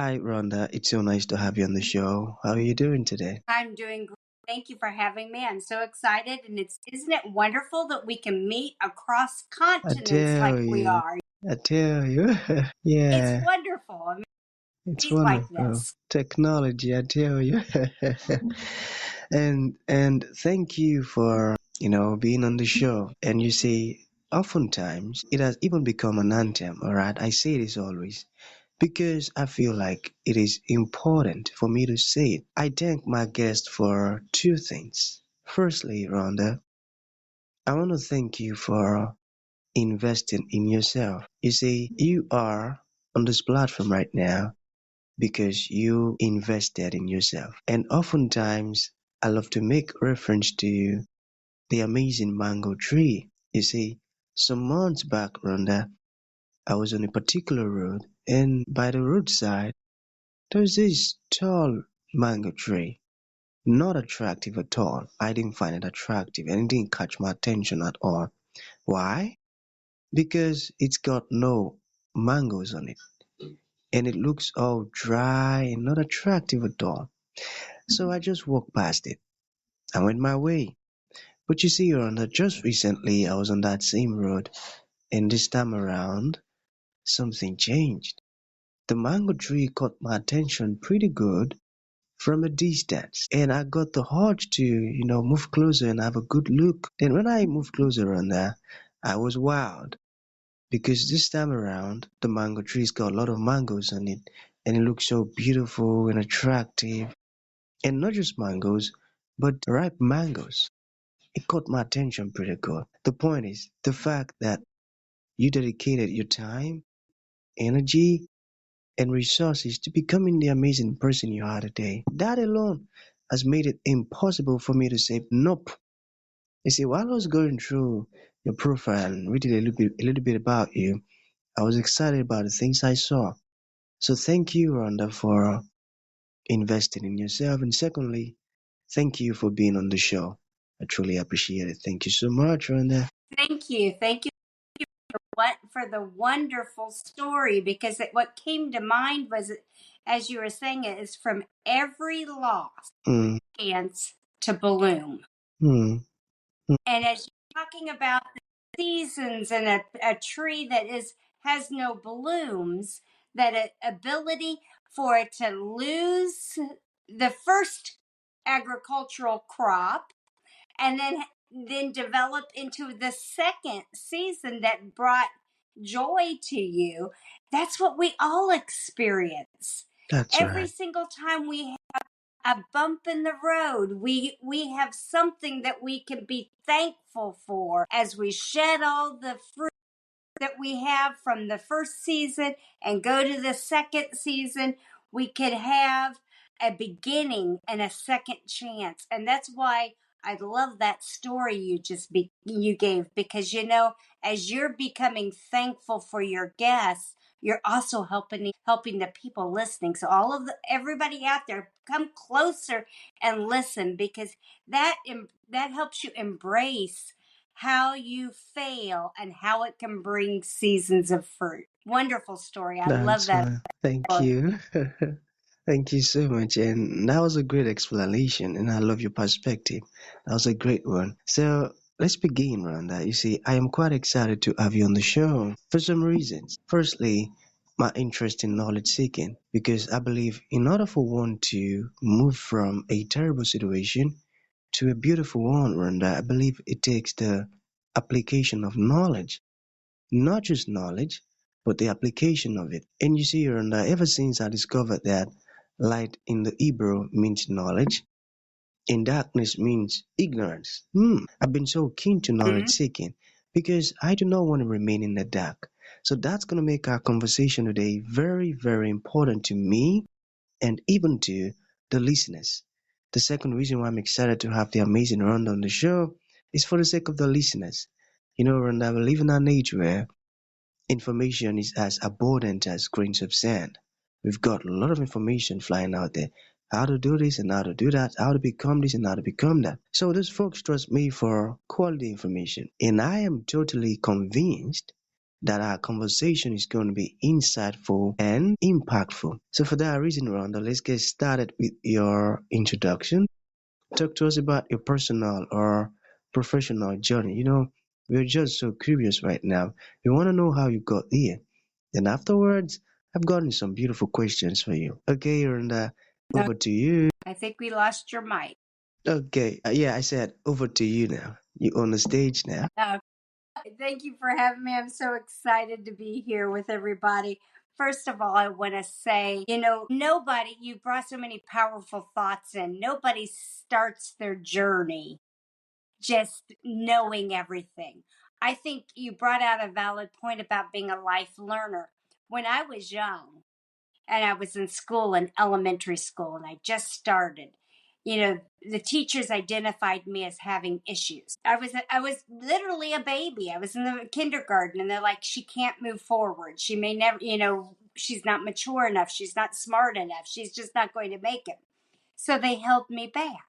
Hi, Rhonda. It's so nice to have you on the show. How are you doing today? I'm doing great. Thank you for having me. I'm so excited, and it's isn't it wonderful that we can meet across I continents like tell we you. are? I tell you. It's Yeah, wonderful. I mean, it's days like wonderful. this. Technology, I tell you. And thank you for, being on the show. And you see, oftentimes it has even become an anthem, all right? I say this always because I feel like it is important for me to say it. I thank my guest for two things. Firstly, Rhonda, I want to thank you for investing in yourself. You see, you are on this platform right now because you invested in yourself. And oftentimes, I love to make reference to the amazing mango tree. You see, some months back, Rhonda, I was on a particular road, and by the roadside, there was this tall mango tree. Not attractive at all. I didn't find it attractive, and it didn't catch my attention at all. Why? Because it's got no mangoes on it, and it looks all dry and not attractive at all. So I just walked past it. I went my way. But you see, Rhonda, just recently I was on that same road, and this time around, something changed. The mango tree caught my attention pretty good from a distance, and I got the urge to, move closer and have a good look. Then when I moved closer, Rhonda, I was wowed. Because this time around, the mango tree's got a lot of mangoes on it, and it looks so beautiful and attractive. And not just mangoes, but ripe mangoes. It caught my attention pretty good. The point is the fact that you dedicated your time, energy, and resources to becoming the amazing person you are today. That alone has made it impossible for me to say nope. You see, while I was going through your profile and reading a little bit about you, I was excited about the things I saw. So thank you, Rhonda, for investing in yourself. And secondly, thank you for being on the show. I truly appreciate it. Thank you so much, Rhonda. Thank you. Thank you for the wonderful story because what came to mind was, as you were saying, it is from every loss Mm, chance to bloom. mm, And as you're talking about the seasons and a tree that has no blooms, that ability for it to lose the first agricultural crop and then develop into the second season that brought joy to you. That's what we all experience that's every right. single time we a bump in the road. We have something that we can be thankful for as we shed all the fruit that we have from the first season and go to the second season. We could have a beginning and a second chance, and that's why I love that story you gave, because as you're becoming thankful for your guests, you're also helping the people listening. So everybody out there, come closer and listen, because that helps you embrace how you fail and how it can bring seasons of fruit. Wonderful story. I love That's that right. Thank book. you. Thank you so much. And that was a great explanation. And I love your perspective. That was a great one. So let's begin, Rhonda. You see, I am quite excited to have you on the show for some reasons. Firstly, my interest in knowledge seeking, because I believe in order for one to move from a terrible situation to a beautiful one, Rhonda, I believe it takes the application of knowledge. Not just knowledge, but the application of it. And you see, Rhonda, ever since I discovered that light in the Hebrew means knowledge and darkness means ignorance, I've been so keen to knowledge Mhm. seeking because I do not want to remain in the dark. So that's going to make our conversation today very, very important to me and even to the listeners. The second reason why I'm excited to have the amazing Rhonda on the show is for the sake of the listeners. Rhonda, we live in an age where information is as abundant as grains of sand. We've got a lot of information flying out there. How to do this and how to do that, how to become this and how to become that. So those folks trust me for quality information. And I am totally convinced that our conversation is going to be insightful and impactful. So for that reason, Rhonda, let's get started with your introduction. Talk to us about your personal or professional journey. We're just so curious right now. We want to know how you got here. Then afterwards, I've gotten some beautiful questions for you. Okay, Rhonda, No, over to you. I think we lost your mic. Okay, yeah, I said over to you now. You on the stage now. Uh, Thank you for having me. I'm so excited to be here with everybody. First of all, I want to say, nobody, you brought so many powerful thoughts in. Nobody starts their journey just knowing everything. I think you brought out a valid point about being a life learner. When I was young, and I was in school, in elementary school, and I just started. The teachers identified me as having issues. I was literally a baby. I was in the kindergarten, and they're like, she can't move forward. She may never, she's not mature enough. She's not smart enough. She's just not going to make it. So they held me back.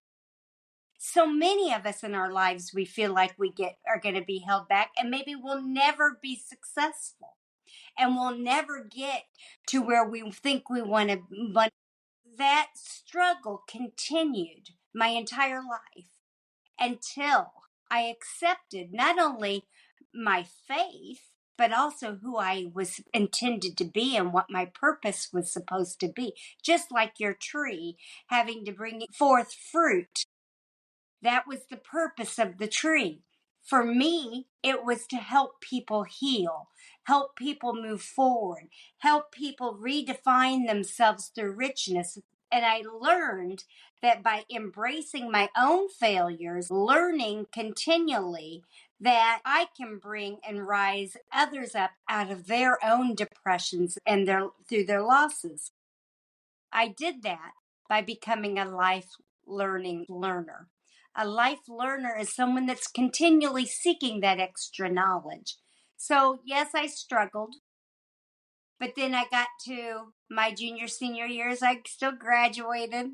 So many of us in our lives, we feel like are going to be held back, and maybe we'll never be successful, and we'll never get to where we think we want to. But that struggle continued my entire life until I accepted not only my faith, but also who I was intended to be and what my purpose was supposed to be. Just like your tree having to bring forth fruit, that was the purpose of the tree. For me, it was to help people heal, help people move forward, help people redefine themselves through richness. And I learned that by embracing my own failures, learning continually, that I can bring and rise others up out of their own depressions and through their losses. I did that by becoming a life learning learner. A life learner is someone that's continually seeking that extra knowledge. So, yes, I struggled, but then I got to my junior, senior years. I still graduated.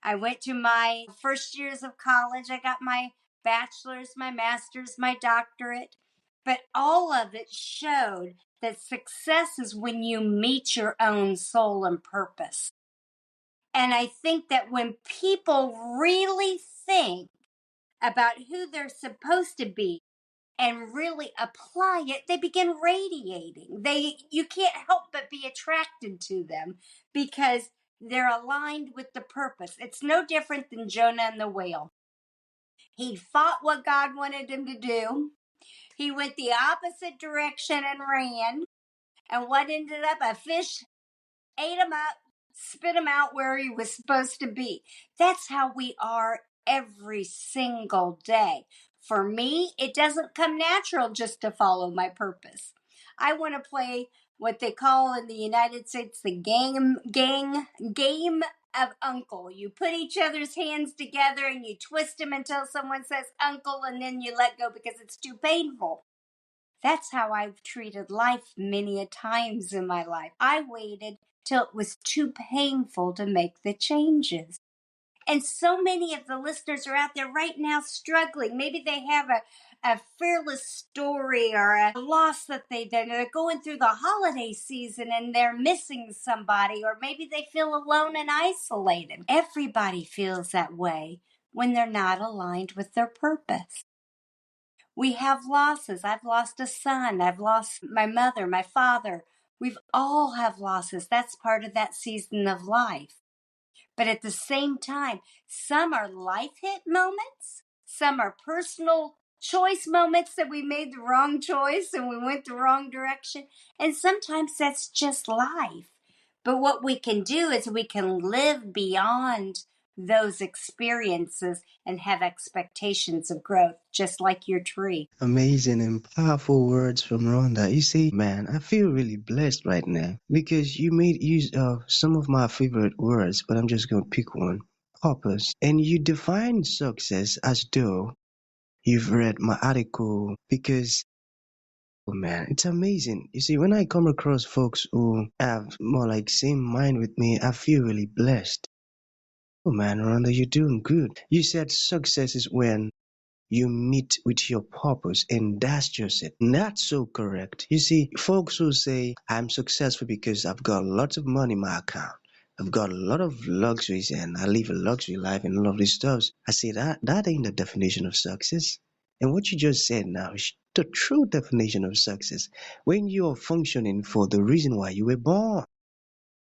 I went to my first years of college. I got my bachelor's, my master's, my doctorate. But all of it showed that success is when you meet your own soul and purpose. And I think that when people really think about who they're supposed to be and really apply it, they begin radiating. You can't help but be attracted to them because they're aligned with the purpose. It's no different than Jonah and the whale. He fought what God wanted him to do. He went the opposite direction and ran. And what ended up? A fish ate him up, spit him out where he was supposed to be. That's how we are every single day. For me, it doesn't come natural just to follow my purpose. I want to play what they call in the United States the game of uncle. You put each other's hands together and you twist them until someone says uncle, and then you let go because it's too painful. That's how I've treated life many a times in my life. I waited till it was too painful to make the changes. And so many of the listeners are out there right now struggling. Maybe they have a fearless story or a loss that they're going through the holiday season and they're missing somebody, or maybe they feel alone and isolated. Everybody feels that way when they're not aligned with their purpose. We have losses. I've lost a son. I've lost my mother, my father. We've all have losses. That's part of that season of life. But at the same time, some are life hit moments. Some are personal choice moments that we made the wrong choice and we went the wrong direction. And sometimes that's just life. But what we can do is we can live beyond those experiences and have expectations of growth, just like your tree. Amazing and powerful words from Rhonda. You see, man, I feel really blessed right now because you made use of some of my favorite words, but I'm just going to pick one: purpose. And you define success as though you've read my article because, oh man, it's amazing. You see, when I come across folks who have more like same mind with me, I feel really blessed. Oh man, Rhonda, you're doing good. You said success is when you meet with your purpose, and that's just it. Not so correct. You see, folks who say, I'm successful because I've got lots of money in my account. I've got a lot of luxuries and I live a luxury life and all of these stuff. I say that ain't the definition of success. And what you just said now is the true definition of success. When you are functioning for the reason why you were born.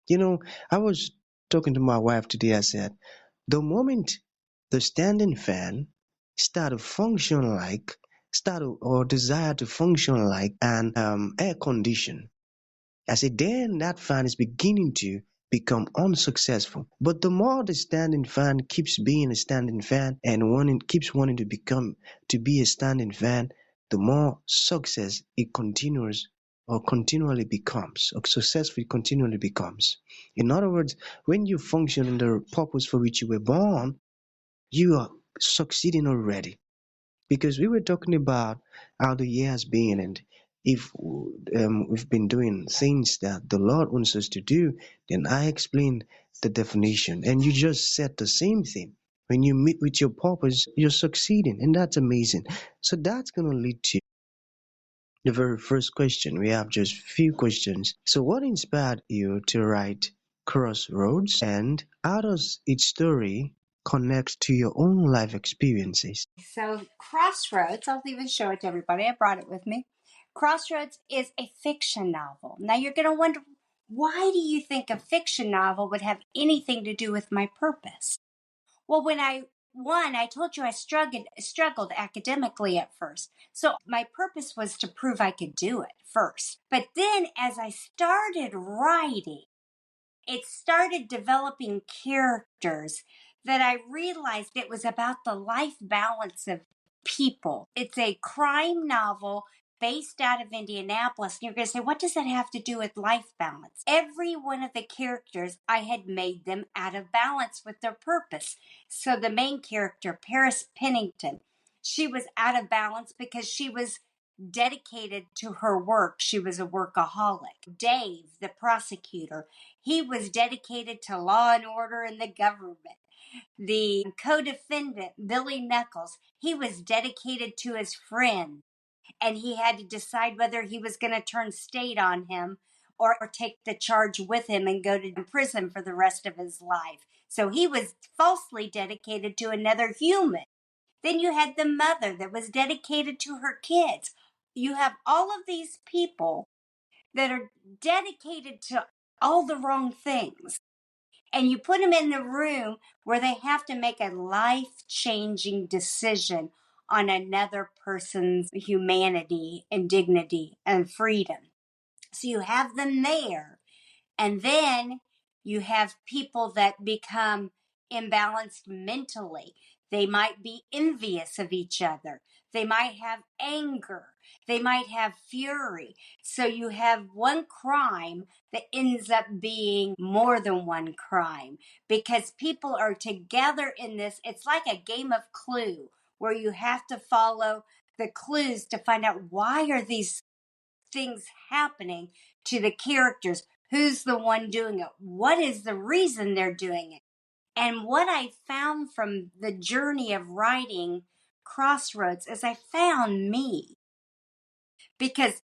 You know, I was talking to my wife today. I said, the moment the standing fan start to function like, start to, or desire to function like an air condition, I said, then that fan is beginning to become unsuccessful. But the more the standing fan keeps being a standing fan and keeps wanting to become to be a standing fan, the more success it continues or continually becomes, or successful it continually becomes. In other words, when you function in the purpose for which you were born, you are succeeding already. Because we were talking about how the year has been, and if we've been doing things that the Lord wants us to do, then I explained the definition, and you just said the same thing. When you meet with your purpose, you're succeeding, and that's amazing. So that's going to lead to the very first question. We have just few questions. So what inspired you to write Crossroads, and how does its story connect to your own life experiences? So, Crossroads, I'll even show it to everybody. I brought it with me. Crossroads is a fiction novel. Now, you're going to wonder, why do you think a fiction novel would have anything to do with my purpose? Well, I told you I struggled academically at first. So my purpose was to prove I could do it first. But then as I started writing, it started developing characters that I realized it was about the life balance of people. It's a crime novel based out of Indianapolis. And you're going to say, what does that have to do with life balance? Every one of the characters, I had made them out of balance with their purpose. So the main character, Paris Pennington, she was out of balance because she was dedicated to her work. She was a workaholic. Dave, the prosecutor, he was dedicated to law and order and the government. The co-defendant, Billy Knuckles, he was dedicated to his friend, and he had to decide whether he was going to turn state on him or take the charge with him and go to prison for the rest of his life. So he was falsely dedicated to another human. Then you had the mother that was dedicated to her kids. You have all of these people that are dedicated to all the wrong things. And you put them in the room where they have to make a life-changing decision on another person's humanity and dignity and freedom. So you have them there. And then you have people that become imbalanced mentally. They might be envious of each other. They might have anger. They might have fury. So you have one crime that ends up being more than one crime because people are together in this. It's like a game of Clue where you have to follow the clues to find out why are these things happening to the characters. Who's the one doing it? What is the reason they're doing it? And what I found from the journey of writing Crossroads is I found me because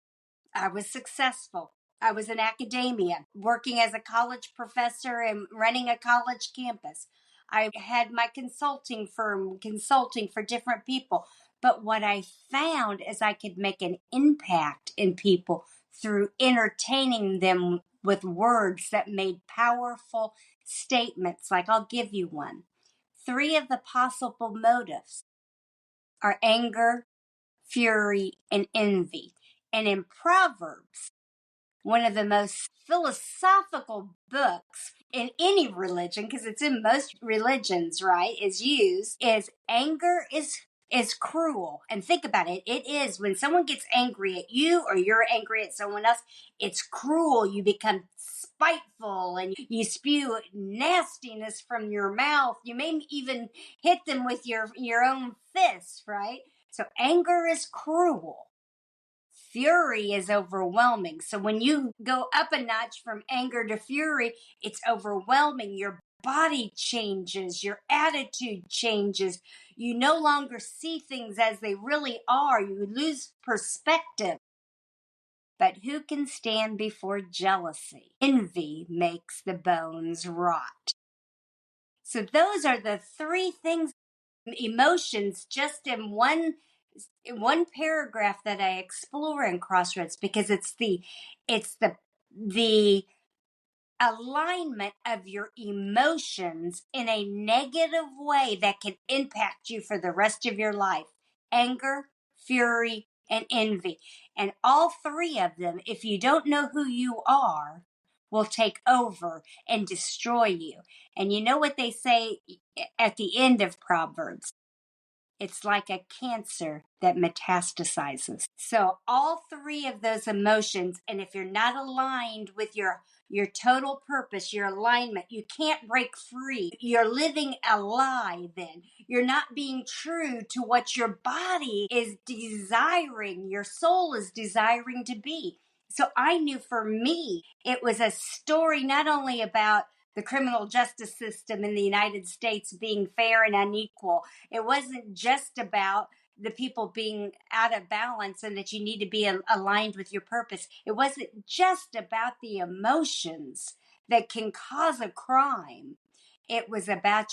I was successful. I was in academia, working as a college professor and running a college campus. I had my consulting firm consulting for different people. But what I found is I could make an impact in people through entertaining them with words that made powerful statements. Like, I'll give you one. 3 of the possible motives are anger, fury, and envy. And in Proverbs, one of the most philosophical books in any religion, because it's in most religions, right, is anger is cruel. And think about it. It is when someone gets angry at you or you're angry at someone else, it's cruel. You become spiteful and you spew nastiness from your mouth. You may even hit them with your own fist, right? So anger is cruel. Fury is overwhelming. So when you go up a notch from anger to fury, it's overwhelming. You're body changes, your attitude changes. You no longer see things as they really are. You lose perspective. But who can stand before jealousy? Envy makes the bones rot. So those are the three things, emotions, just in one paragraph that I explore in Crossroads, because it's the alignment of your emotions in a negative way that can impact you for the rest of your life. Anger, fury, and envy. And all three of them, if you don't know who you are, will take over and destroy you. And you know what they say at the end of Proverbs? It's like a cancer that metastasizes. So all three of those emotions, and if you're not aligned with your total purpose, your alignment, you can't break free. You're living a lie then. You're not being true to what your body is desiring, your soul is desiring to be. So I knew for me, it was a story not only about the criminal justice system in the United States being fair and unequal. It wasn't just about the people being out of balance and that you need to be aligned with your purpose. It wasn't just about the emotions that can cause a crime. It was about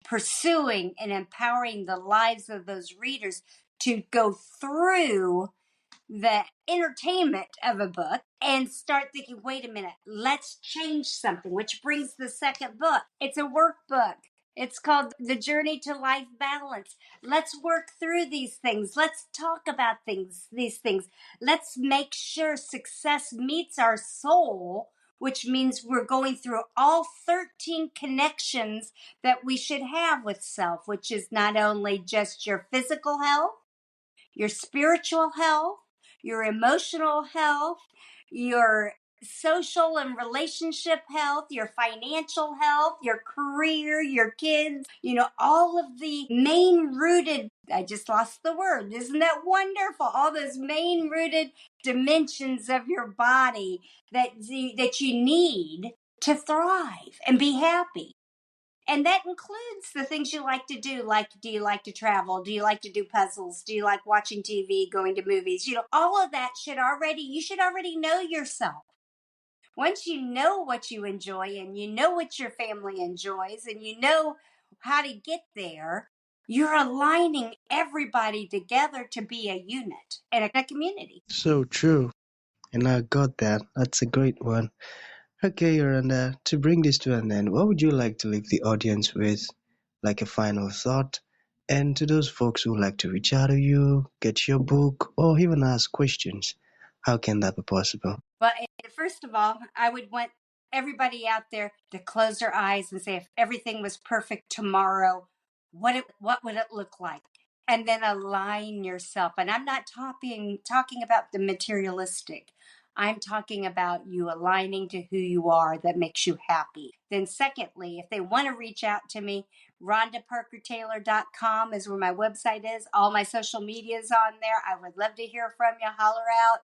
pursuing and empowering the lives of those readers to go through the entertainment of a book and start thinking, wait a minute, let's change something, which brings the second book. It's a workbook. It's called The Journey to Life Balance. Let's work through these things. Let's talk about these things. Let's make sure success meets our soul, which means we're going through all 13 connections that we should have with self, which is not only just your physical health, your spiritual health, your emotional health, your social and relationship health, your financial health, your career, your kids, all of the main rooted, I just lost the word. Isn't that wonderful? All those main rooted dimensions of your body that you need to thrive and be happy. And that includes the things you like to do. Like, do you like to travel? Do you like to do puzzles? Do you like watching TV, going to movies? All of that you should already know yourself. Once you know what you enjoy and you know what your family enjoys and you know how to get there, you're aligning everybody together to be a unit and a community. So true. And I got that. That's a great one. Okay, Rhonda, to bring this to an end, what would you like to leave the audience with, like a final thought? And to those folks who like to reach out to you, get your book, or even ask questions, how can that be possible? Well, first of all, I would want everybody out there to close their eyes and say, if everything was perfect tomorrow, what would it look like? And then align yourself. And I'm not talking about the materialistic. I'm talking about you aligning to who you are that makes you happy. Then secondly, if they want to reach out to me, RhondaParkerTaylor.com is where my website is. All my social media is on there. I would love to hear from you. Holler out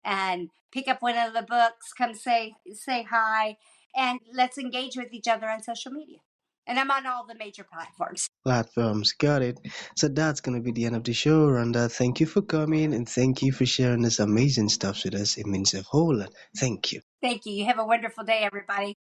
and pick up one of the books, come say hi, and let's engage with each other on social media. And I'm on all the major platforms. Platforms, got it. So that's gonna be the end of the show, Rhonda. Thank you for coming and thank you for sharing this amazing stuff with us. It means a whole lot. Thank you. Thank you. You have a wonderful day, everybody.